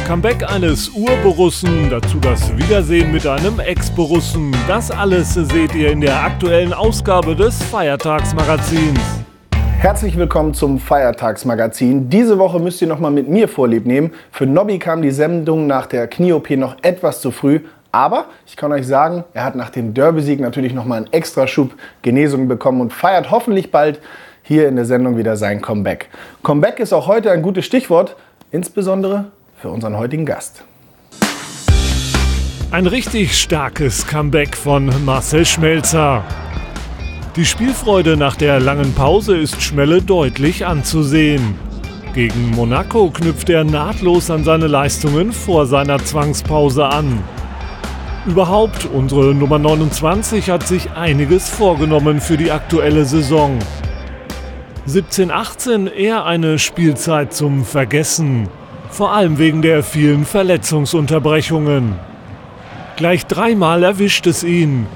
Comeback eines Urborussen, dazu das Wiedersehen mit einem Ex-Borussen. Das alles seht ihr in der aktuellen Ausgabe des Feiertagsmagazins. Herzlich willkommen zum Feiertagsmagazin. Diese Woche müsst ihr nochmal mit mir Vorlieb nehmen. Für Nobby kam die Sendung nach der Knie-OP noch etwas zu früh. Aber ich kann euch sagen, er hat nach dem Derby-Sieg natürlich nochmal einen Extraschub Genesung bekommen und feiert hoffentlich bald hier in der Sendung wieder sein Comeback. Comeback ist auch heute ein gutes Stichwort, insbesondere für unseren heutigen Gast. Ein richtig starkes Comeback von Marcel Schmelzer. Die Spielfreude nach der langen Pause ist Schmelle deutlich anzusehen. Gegen Monaco knüpft er nahtlos an seine Leistungen vor seiner Zwangspause an. Überhaupt, unsere Nummer 29 hat sich einiges vorgenommen für die aktuelle Saison. 17/18 eher eine Spielzeit zum Vergessen. Vor allem wegen der vielen Verletzungsunterbrechungen. Gleich 3-mal erwischt es ihn.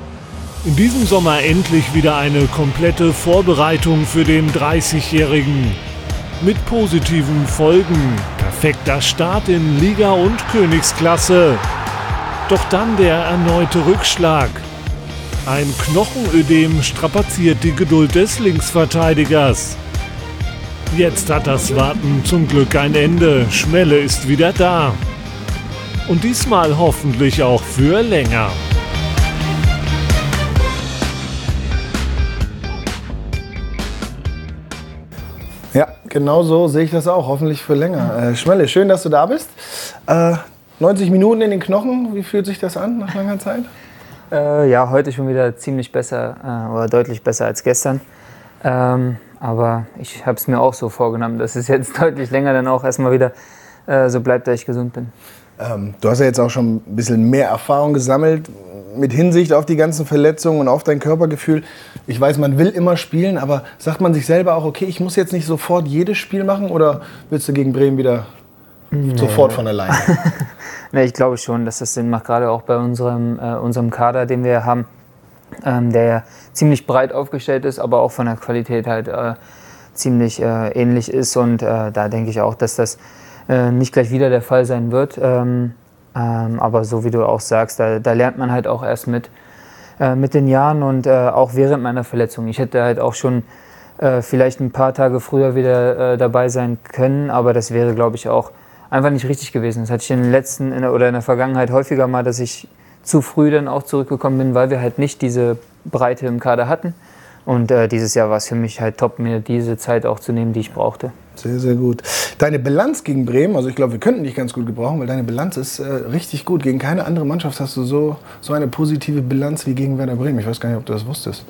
In diesem Sommer endlich wieder eine komplette Vorbereitung für den 30-Jährigen. Mit positiven Folgen. Perfekter Start in Liga und Königsklasse. Doch dann der erneute Rückschlag. Ein Knochenödem strapaziert die Geduld des Linksverteidigers. Jetzt hat das Warten zum Glück ein Ende. Schmelle ist wieder da. Und diesmal hoffentlich auch für länger. Ja, genau so sehe ich das auch. Hoffentlich für länger. Schmelle, schön, dass du da bist. 90 Minuten in den Knochen. Wie fühlt sich das an nach langer Zeit? Ja, heute schon wieder ziemlich besser oder deutlich besser als gestern. Aber ich habe es mir auch so vorgenommen, dass es jetzt deutlich länger dann auch erstmal wieder so bleibt, dass ich gesund bin. Du hast ja jetzt auch schon ein bisschen mehr Erfahrung gesammelt mit Hinsicht auf die ganzen Verletzungen und auf dein Körpergefühl. Ich weiß, man will immer spielen, aber sagt man sich selber auch, okay, ich muss jetzt nicht sofort jedes Spiel machen oder willst du gegen Bremen wieder sofort von alleine? Nee, ich glaube schon, dass das Sinn macht, gerade auch bei unserem Kader, den wir haben, der ja ziemlich breit aufgestellt ist, aber auch von der Qualität halt ziemlich ähnlich ist. Und da denke ich auch, dass das nicht gleich wieder der Fall sein wird. Aber so wie du auch sagst, da lernt man halt auch erst mit den Jahren und auch während meiner Verletzung. Ich hätte halt auch schon vielleicht ein paar Tage früher wieder dabei sein können, aber das wäre, glaube ich, auch einfach nicht richtig gewesen. Das hatte ich in der Vergangenheit häufiger mal, dass ich zu früh dann auch zurückgekommen bin, weil wir halt nicht diese Breite im Kader hatten. Und dieses Jahr war es für mich halt top, mir diese Zeit auch zu nehmen, die ich brauchte. Sehr, sehr gut. Deine Bilanz gegen Bremen, also ich glaube, wir könnten dich ganz gut gebrauchen, weil deine Bilanz ist richtig gut. Gegen keine andere Mannschaft hast du so eine positive Bilanz wie gegen Werder Bremen. Ich weiß gar nicht, ob du das wusstest.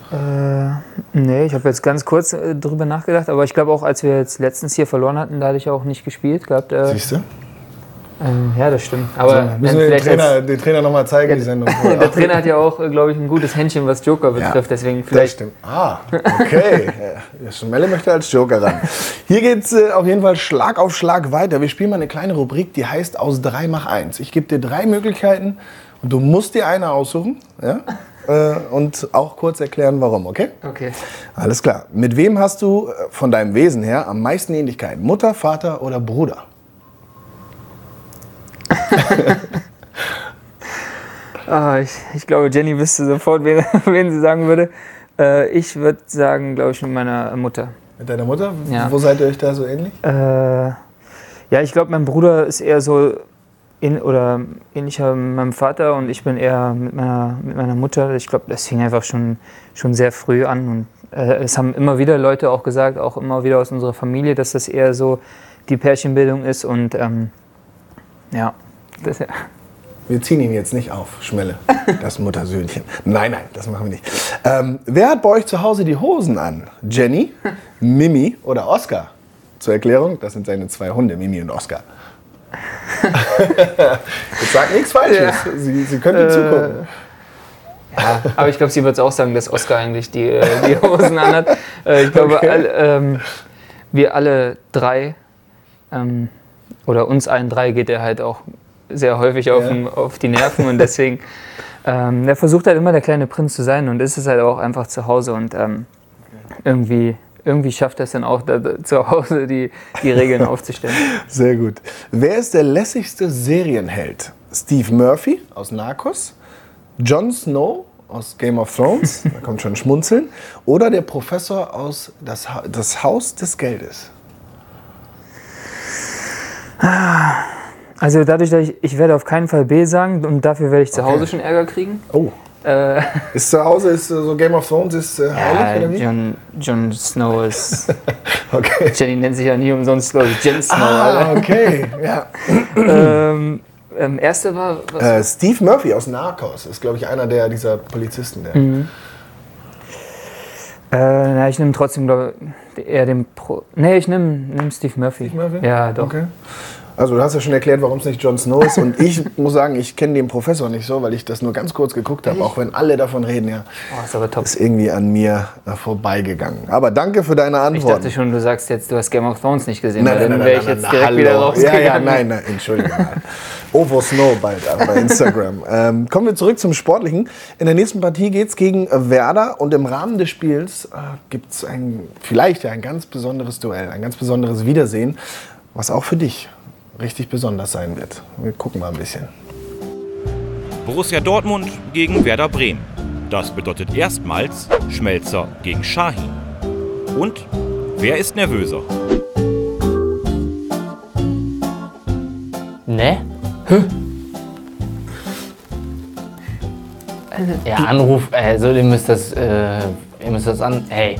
Nee, ich habe jetzt ganz kurz drüber nachgedacht, aber ich glaube auch, als wir jetzt letztens hier verloren hatten, da hatte ich auch nicht gespielt gehabt. Siehst du? Ja, das stimmt. Aber also, müssen wir den Trainer noch mal zeigen, die Sendung. Der Trainer hat ja auch, glaube ich, ein gutes Händchen, was Joker betrifft. Ja, deswegen vielleicht. Das stimmt. Okay. Schmelle möchte als Joker ran. Hier geht es auf jeden Fall Schlag auf Schlag weiter. Wir spielen mal eine kleine Rubrik, die heißt aus 3 mach 1. Ich gebe dir 3 Möglichkeiten und du musst dir eine aussuchen. Ja? Und auch kurz erklären, warum, okay? Okay. Alles klar. Mit wem hast du von deinem Wesen her am meisten Ähnlichkeit? Mutter, Vater oder Bruder? Ich glaube, Jenny wüsste sofort, wen sie sagen würde. Ich würde sagen, glaube ich, mit meiner Mutter. Mit deiner Mutter? Ja. Wo seid ihr euch da so ähnlich? Ja, ich glaube, mein Bruder ist eher so ähnlicher mit meinem Vater und ich bin eher mit meiner Mutter. Ich glaube, das fing einfach schon sehr früh an. Und es haben immer wieder Leute auch gesagt, auch immer wieder aus unserer Familie, dass das eher so die Pärchenbildung ist. Und ja. Wir ziehen ihn jetzt nicht auf, Schmelle, das Muttersöhnchen. Nein, das machen wir nicht. Wer hat bei euch zu Hause die Hosen an? Jenny, Mimi oder Oskar? Zur Erklärung, das sind seine 2 Hunde, Mimi und Oskar. Jetzt sagt nichts Falsches, ja. Sie können zugucken. Ja, aber ich glaube, sie wird auch sagen, dass Oskar eigentlich die Hosen anhat. Ich glaube, okay. Wir alle 3, oder uns allen 3 geht er halt auch sehr häufig auf die Nerven und deswegen er versucht halt immer der kleine Prinz zu sein und ist es halt auch einfach zu Hause und irgendwie irgendwie schafft er es dann auch zu Hause, die Regeln aufzustellen. Sehr gut. Wer ist der lässigste Serienheld? Steve Murphy aus Narcos, Jon Snow aus Game of Thrones, da kommt schon Schmunzeln, oder der Professor aus das Haus des Geldes? Also dadurch, dass ich werde auf keinen Fall B sagen und dafür werde ich zu Hause schon Ärger kriegen. Oh. Ist zu Hause, so Game of Thrones ist heilig, oder wie? Jon Snow ist... Okay. Jenny nennt sich ja nie umsonst, glaube ich, Jon Snow. Okay, ja. Erste war... Was? Steve Murphy aus Narcos ist, glaube ich, einer dieser Polizisten. Ich nehme trotzdem, glaube ich, eher den ich nehme Steve Murphy. Steve Murphy? Ja, doch. Okay. Also du hast ja schon erklärt, warum es nicht Jon Snow ist. Und ich muss sagen, ich kenne den Professor nicht so, weil ich das nur ganz kurz geguckt habe. Auch wenn alle davon reden, ja. Oh, ist aber top. Ist irgendwie an mir vorbeigegangen. Aber danke für deine Antwort. Ich dachte schon, du sagst jetzt, du hast Game of Thrones nicht gesehen. Nein, dann wäre ich jetzt direkt wieder rausgegangen. Ja, nein, entschuldige mal. Ovo Snow bald bei Instagram. Kommen wir zurück zum Sportlichen. In der nächsten Partie geht es gegen Werder. Und im Rahmen des Spiels gibt es vielleicht ein ganz besonderes Duell, ein ganz besonderes Wiedersehen, was auch für dich richtig besonders sein wird. Wir gucken mal ein bisschen. Borussia Dortmund gegen Werder Bremen. Das bedeutet erstmals Schmelzer gegen Şahin. Und wer ist nervöser? Ne? Ja, Anruf, also ihr müsst das an... Hey,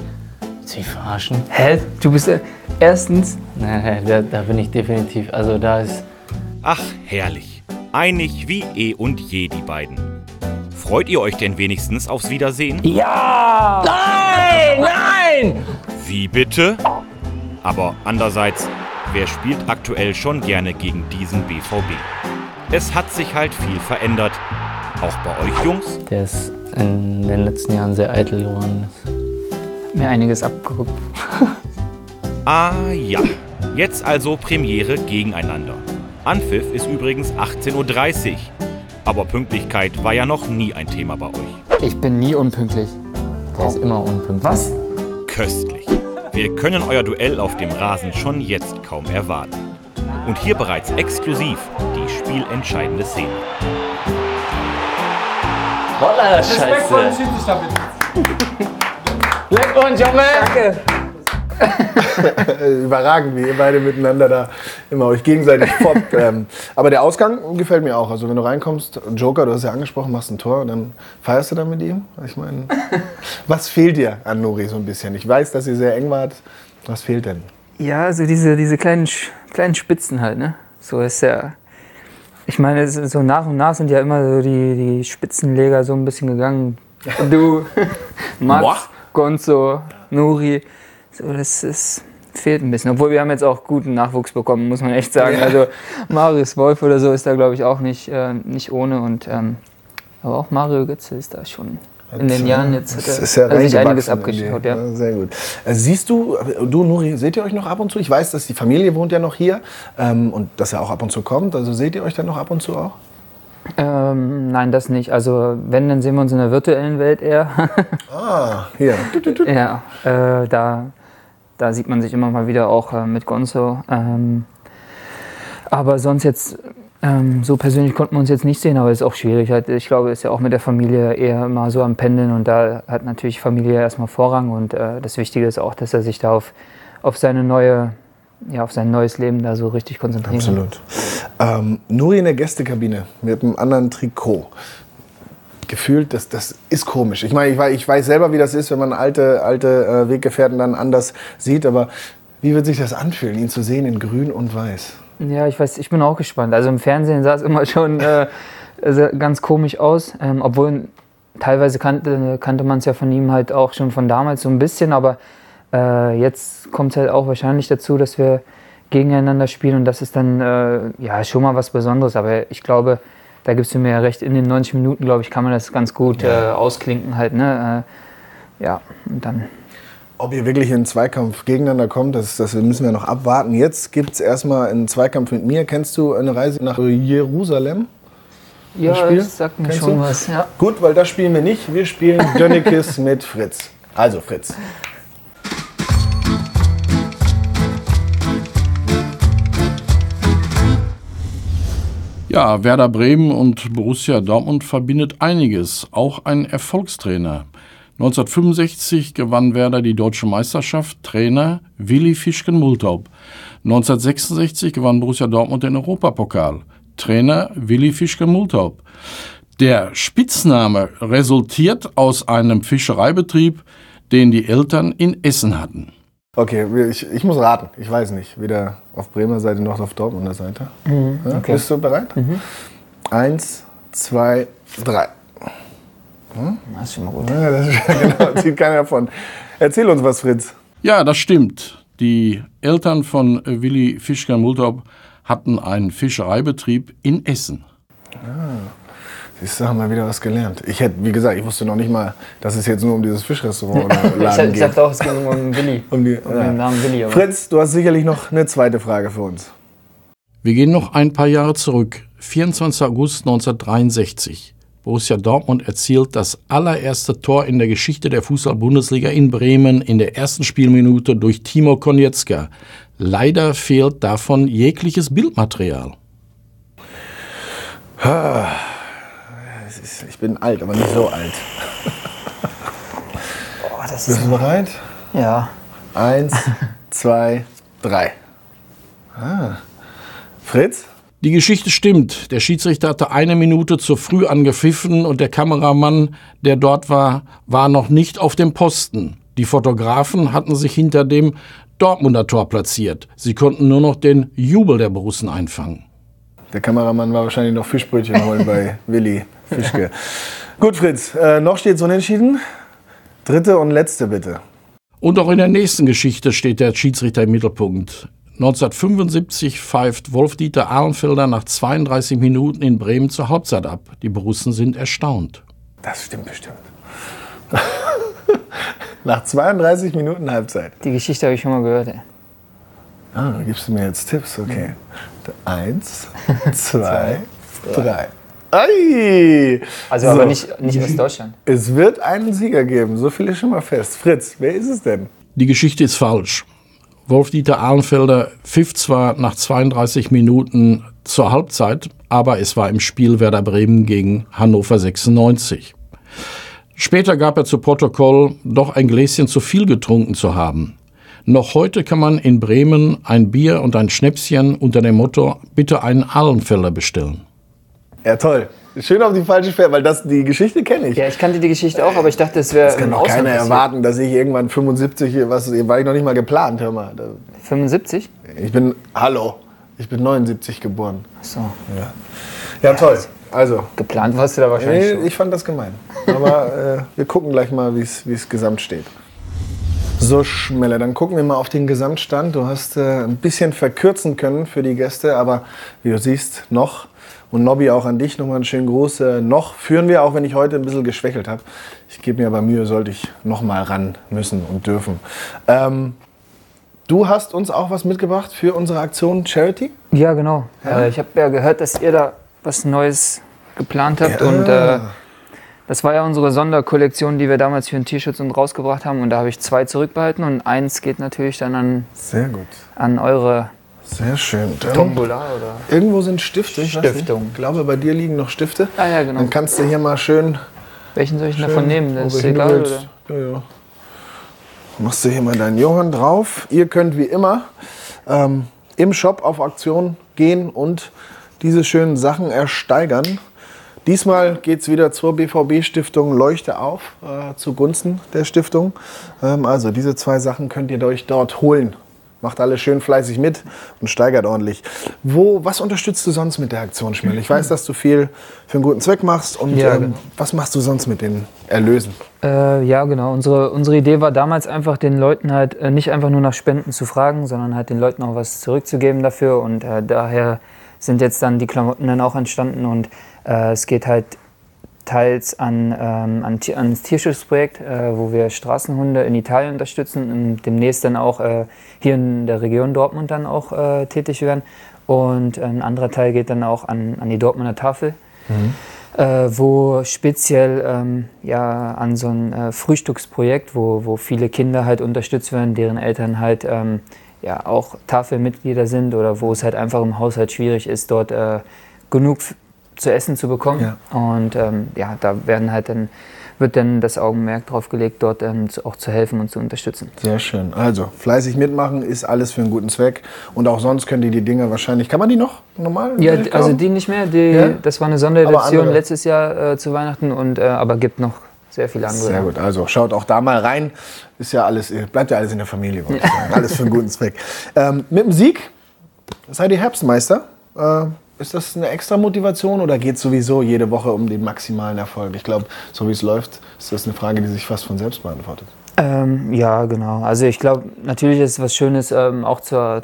willst du mich verarschen? Hä? Du bist erstens... Nee, da bin ich definitiv, also da ist... Ach, herrlich. Einig wie eh und je die beiden. Freut ihr euch denn wenigstens aufs Wiedersehen? Ja! Nein! Wie bitte? Aber andererseits, wer spielt aktuell schon gerne gegen diesen BVB? Es hat sich halt viel verändert. Auch bei euch Jungs? Der ist in den letzten Jahren sehr eitel geworden. Mir einiges abgeguckt. Ah ja, jetzt also Premiere gegeneinander. Anpfiff ist übrigens 18:30 Uhr. Aber Pünktlichkeit war ja noch nie ein Thema bei euch. Ich bin nie unpünktlich. Der ist immer unpünktlich. Was? Köstlich. Wir können euer Duell auf dem Rasen schon jetzt kaum erwarten. Und hier bereits exklusiv die spielentscheidende Szene. Voller Scheiße. Leck uns, Junge! Danke! Überragend, wie ihr beide miteinander da immer euch gegenseitig foppt. Aber der Ausgang gefällt mir auch. Also wenn du reinkommst, Joker, du hast ja angesprochen, machst ein Tor, dann feierst du dann mit ihm. Ich meine, was fehlt dir an Nuri so ein bisschen? Ich weiß, dass ihr sehr eng wart. Was fehlt denn? Ja, also diese kleinen Spitzen halt, ne? So ist ja... Ich meine, so nach und nach sind ja immer so die Spitzenleger so ein bisschen gegangen. Du, Max, Gonzo, Nuri. So, das fehlt ein bisschen. Obwohl wir haben jetzt auch guten Nachwuchs bekommen, muss man echt sagen. Ja. Also Marius Wolf oder so ist da, glaube ich, auch nicht ohne. Und, aber auch Mario Götze ist da schon in den Jahren jetzt hat sich einiges abgeschaut. Ja. Sehr gut. Siehst du, Nuri, seht ihr euch noch ab und zu? Ich weiß, dass die Familie wohnt ja noch hier und dass er auch ab und zu kommt. Also seht ihr euch dann noch ab und zu auch? Nein, das nicht. Also wenn, dann sehen wir uns in der virtuellen Welt eher. Hier. Ja, da sieht man sich immer mal wieder auch mit Gonzo. Aber sonst jetzt, so persönlich konnten wir uns jetzt nicht sehen, aber es ist auch schwierig. Ich glaube, es ist ja auch mit der Familie eher mal so am Pendeln und da hat natürlich Familie erstmal Vorrang und das Wichtige ist auch, dass er sich da auf sein neues Leben da so richtig konzentriert. Absolut. Nuri in der Gästekabine mit einem anderen Trikot. Gefühlt, das ist komisch. Ich meine, ich weiß selber, wie das ist, wenn man alte Weggefährten dann anders sieht, aber wie wird sich das anfühlen, ihn zu sehen in grün und weiß? Ja, ich bin auch gespannt. Also im Fernsehen sah es immer schon ganz komisch aus, obwohl teilweise kannte man es ja von ihm halt auch schon von damals so ein bisschen, aber jetzt kommt es halt auch wahrscheinlich dazu, dass wir gegeneinander spielen und das ist dann schon mal was Besonderes, aber ich glaube, da gibst du mir ja recht, in den 90 Minuten, glaube ich, kann man das ganz gut ausklinken halt, ne? Und dann... Ob ihr wirklich in einen Zweikampf gegeneinander kommt, das müssen wir noch abwarten. Jetzt gibt es erstmal einen Zweikampf mit mir. Kennst du eine Reise nach Jerusalem? Ja, das sagt mir schon was. Ja. Gut, weil das spielen wir nicht. Wir spielen Dönnekes mit Fritz. Also Fritz. Ja, Werder Bremen und Borussia Dortmund verbindet einiges, auch ein Erfolgstrainer. 1965 gewann Werder die Deutsche Meisterschaft, Trainer Willi Fischken-Multaub. 1966 gewann Borussia Dortmund den Europapokal, Trainer Willi Fischken-Multaub. Der Spitzname resultiert aus einem Fischereibetrieb, den die Eltern in Essen hatten. Okay, ich muss raten. Ich weiß nicht. Weder auf Bremer Seite noch auf Dortmunder Seite. Ja, okay. Bist du bereit? 1, 2, 3. Das ist schon mal gut. Ja, das ist, genau, zieht keiner davon. Erzähl uns was, Fritz. Ja, das stimmt. Die Eltern von Willi Fischken-Multaub hatten einen Fischereibetrieb in Essen. Siehst du, haben wir wieder was gelernt. Wie gesagt, ich wusste noch nicht mal, dass es jetzt nur um dieses Fischrestaurant oder Laden Ich geht. dachte auch, es ging um Willi. Um den Namen Willi. Aber. Fritz, du hast sicherlich noch eine zweite Frage für uns. Wir gehen noch ein paar Jahre zurück. 24. August 1963. Borussia Dortmund erzielt das allererste Tor in der Geschichte der Fußball-Bundesliga in Bremen in der ersten Spielminute durch Timo Konietzka. Leider fehlt davon jegliches Bildmaterial. Ich bin alt, aber nicht so alt. Boah, das Bist ist. du bereit? Ja. 1, 2, 3. Fritz? Die Geschichte stimmt. Der Schiedsrichter hatte 1 Minute zu früh angepfiffen und der Kameramann, der dort war, war noch nicht auf dem Posten. Die Fotografen hatten sich hinter dem Dortmunder Tor platziert. Sie konnten nur noch den Jubel der Borussen einfangen. Der Kameramann war wahrscheinlich noch Fischbrötchen holen bei Willi Fischke. Gut, Fritz, noch steht es unentschieden. Dritte und letzte bitte. Und auch in der nächsten Geschichte steht der Schiedsrichter im Mittelpunkt. 1975 pfeift Wolf-Dieter Ahlenfelder nach 32 Minuten in Bremen zur Halbzeit ab. Die Borussen sind erstaunt. Das stimmt bestimmt. Nach 32 Minuten Halbzeit. Die Geschichte habe ich schon mal gehört. Ey. Da gibst du mir jetzt Tipps, okay. 1, 2, 3. Ei! Also So. aber nicht aus Deutschland. Es wird einen Sieger geben, so viel ist schon mal fest. Fritz, wer ist es denn? Die Geschichte ist falsch. Wolf-Dieter Ahlenfelder pfiff zwar nach 32 Minuten zur Halbzeit, aber es war im Spiel Werder Bremen gegen Hannover 96. Später gab er zu Protokoll, doch ein Gläschen zu viel getrunken zu haben. Noch heute kann man in Bremen ein Bier und ein Schnäpschen unter dem Motto „Bitte einen Ahlenfelder" bestellen. Ja, toll. Schön auf die falsche Fährte, weil die Geschichte kenne ich. Ja, ich kannte die Geschichte auch, aber ich dachte, es wäre Das kann doch keiner erwarten, dass ich irgendwann 75, war ich noch nicht mal geplant, hör mal. 75? Ich bin 79 geboren. Ach so. Ja, toll. Also, Geplant warst du da wahrscheinlich schon. ich fand das gemein. Aber wir gucken gleich mal, wie es gesamt steht. So, Schmelle, dann gucken wir mal auf den Gesamtstand. Du hast ein bisschen verkürzen können für die Gäste, aber wie du siehst, noch. Und Nobby, auch an dich nochmal einen schönen Gruß. Noch führen wir, auch wenn ich heute ein bisschen geschwächelt habe. Ich gebe mir aber Mühe, sollte ich noch mal ran müssen und dürfen. Du hast uns auch was mitgebracht für unsere Aktion Charity? Ja, genau. Ja? Ich habe ja gehört, dass ihr da was Neues geplant habt. Ja. Und das war ja unsere Sonderkollektion, die wir damals für den Tierschutz und rausgebracht haben. Und da habe ich 2 zurückbehalten und 1 geht natürlich dann Sehr gut. an eure Sehr schön. Tombola oder Irgendwo sind Stifte. Ich weiß nicht. Stiftung. Ich glaube, bei dir liegen noch Stifte. Ah ja, genau. Dann kannst du hier mal schön... Welchen soll ich denn davon nehmen? Das ist welchen du egal, willst. oder? Ja. Machst du hier mal deinen Johann drauf. Ihr könnt wie immer im Shop auf Aktion gehen und diese schönen Sachen ersteigern. Diesmal geht es wieder zur BVB-Stiftung Leuchte auf, zugunsten der Stiftung. Also diese 2 Sachen könnt ihr euch dort holen. Macht alles schön fleißig mit und steigert ordentlich. Was unterstützt du sonst mit der Aktion, Schmell? Ich weiß, dass du viel für einen guten Zweck machst. Und Ja, genau. was machst du sonst mit den Erlösen? Ja, genau. Unsere Idee war damals einfach, den Leuten halt nicht einfach nur nach Spenden zu fragen, sondern halt den Leuten auch was zurückzugeben dafür. Und daher sind jetzt dann die Klamotten dann auch entstanden. Und es geht halt teils ans Tierschutzprojekt, wo wir Straßenhunde in Italien unterstützen und demnächst dann auch hier in der Region Dortmund dann auch tätig werden. Und ein anderer Teil geht dann auch an die Dortmunder Tafel, wo speziell an so ein Frühstücksprojekt, wo viele Kinder halt unterstützt werden, deren Eltern halt auch Tafelmitglieder sind oder wo es halt einfach im Haushalt schwierig ist, dort genug zu essen zu bekommen. Ja. Und da wird dann das Augenmerk drauf gelegt, dort auch zu helfen und zu unterstützen. Sehr schön. Also, fleißig mitmachen ist alles für einen guten Zweck. Und auch sonst können die Dinger wahrscheinlich... Kann man die noch normal? Ja, also die nicht mehr. Das war eine Sonderedition letztes Jahr zu Weihnachten, aber gibt noch sehr viele andere. Sehr gut. Also, schaut auch da mal rein. Ist ja alles, bleibt ja alles in der Familie. Wollte ich sagen. Alles für einen guten Zweck. Mit dem Sieg seid ihr Herbstmeister. Ist das eine extra Motivation oder geht es sowieso jede Woche um den maximalen Erfolg? Ich glaube, so wie es läuft, ist das eine Frage, die sich fast von selbst beantwortet. Ja, genau. Also ich glaube, natürlich ist es was Schönes, auch zur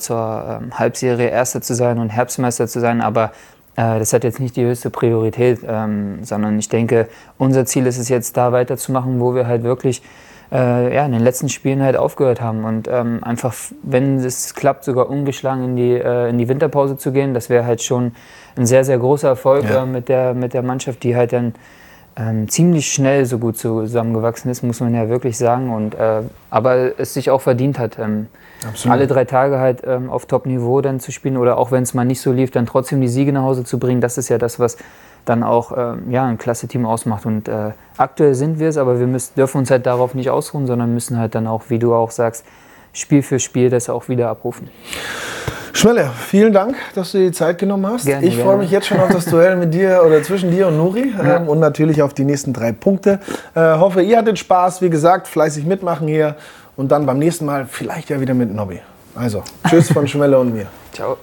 Halbserie Erster zu sein und Herbstmeister zu sein, aber das hat jetzt nicht die höchste Priorität, sondern ich denke, unser Ziel ist es jetzt, da weiterzumachen, wo wir halt wirklich in den letzten Spielen halt aufgehört haben und einfach, wenn es klappt, sogar ungeschlagen in die Winterpause zu gehen, das wäre halt schon ein sehr, sehr großer Erfolg mit der Mannschaft, die halt dann ziemlich schnell so gut zusammengewachsen ist, muss man ja wirklich sagen, und aber es sich auch verdient hat, alle 3 Tage halt auf Top-Niveau dann zu spielen oder auch wenn es mal nicht so lief, dann trotzdem die Siege nach Hause zu bringen, das ist ja das, was dann auch ein klasse Team ausmacht. Und aktuell sind wir es, aber wir dürfen uns halt darauf nicht ausruhen, sondern müssen halt dann auch, wie du auch sagst, Spiel für Spiel das auch wieder abrufen. Schmelle, vielen Dank, dass du dir die Zeit genommen hast. Gerne, ich freue mich jetzt schon auf das Duell mit dir oder zwischen dir und Nuri und natürlich auf die nächsten 3 Punkte. Hoffe, ihr hattet Spaß. Wie gesagt, fleißig mitmachen hier und dann beim nächsten Mal vielleicht ja wieder mit Nobby. Also, tschüss von Schmelle und mir. Ciao.